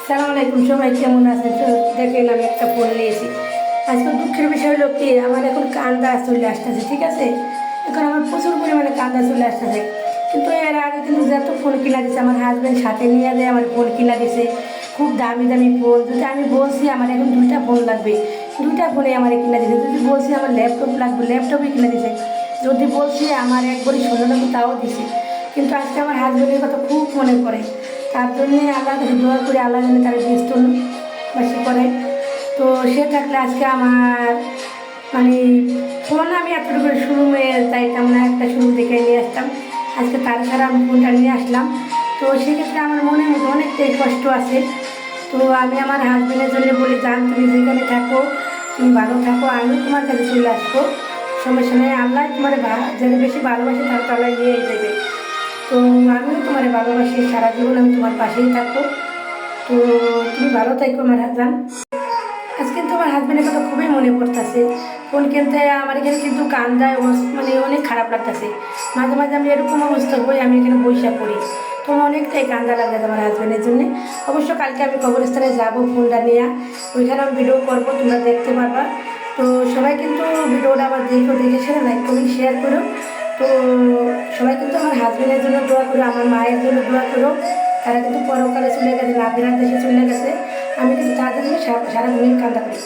সালাম আলাইকুম, সবাই কেমন আছে? তো দেখেন আমি একটা ফোন নিয়েছি। আজকে দুঃখের বিষয় হলো কি, আমার এখন কান্দা চলে আসতেছে, ঠিক আছে? এখন আমার প্রচুর পরিমাণে কান্দা চলে আসতেছে। কিন্তু এর আগে কিন্তু যত ফোন কিনা দিছে আমার হাজব্যান্ড সাথে নিয়ে যায়, আমার ফোন কিনা দিছে খুব দামি দামি ফোন। যদি আমি বলছি আমার এখন দুইটা ফোন লাগবে, দুইটা ফোনে আমার কিনা দিছে। যদি বলছি আমার ল্যাপটপ লাগবে, ল্যাপটপই কিনা দিছে। যদি বলছি আমার একবারই শোনো লাগবে, তাও দিছে। কিন্তু আজকে আমার হাজব্যান্ডের কথা খুব মনে পড়ে। তার জন্যে আল্লাহর কাছে দোয়া করে আল্লাহ যেন তার ব্যস্ত বাসি করে। তো সে থাকলে আজকে আমার মানে ফোন আমি এতটুকু শোরুমে যাইতাম না, একটা শোরুম দেখে নিয়ে আসতাম। আজকে তার ছাড়া আমি ফোনটা নিয়ে আসলাম। তো সেক্ষেত্রে আমার মনের মধ্যে অনেকটাই কষ্ট আছে। তো আমি আমার হাজব্যান্ডের জন্য বলি, যান তুমি যেখানে থাকো, তুমি ভালো থাকো, আমিও তোমার কাছে চলে আসবো, সমস্যা নেই। আল্লাহ তোমার যেন বেশি ভালোবাসে তার তলায় নিয়ে যাবে। তো আমিও তোমার ভালোবাসি, সারা জীবন আমি তোমার পাশেই থাকবো। তো তুমি ভালো থাকো আমার হাজব্যান্ড। আজকে তো আমার হাজব্যান্ডের কথা খুবই মনে পড়তেছে। ফোন কিনতে আমার এখানে কিন্তু কান্দায় মানে অনেক খারাপ লাগতেছে। মাঝে মাঝে আমি এরকম অবস্থা হই, আমি এখানে বৈশা পড়ি। তো আমার অনেকটাই কান্দা লাগে আমার হাজব্যান্ডের জন্য। অবশ্য কালকে আমি কবরস্থানে যাবো ফোনটা নিয়ে, ওইখানে আমি ভিডিও করবো, তোমরা দেখতে পারবা। তো সবাই কিন্তু ভিডিওটা আবার দেখে সেরে লাইক কমেন্ট শেয়ার করো। তো সবাই কিন্তু আমার হাজব্যান্ডের জন্য দোয়া করো, আমার মায়ের জন্য দোয়া করো। তারা কিন্তু পরকালে চলে গেছে, নাবিরার দেশে চলে গেছে। আমি কিন্তু তাদের জন্য সারা সারা কান্না করি।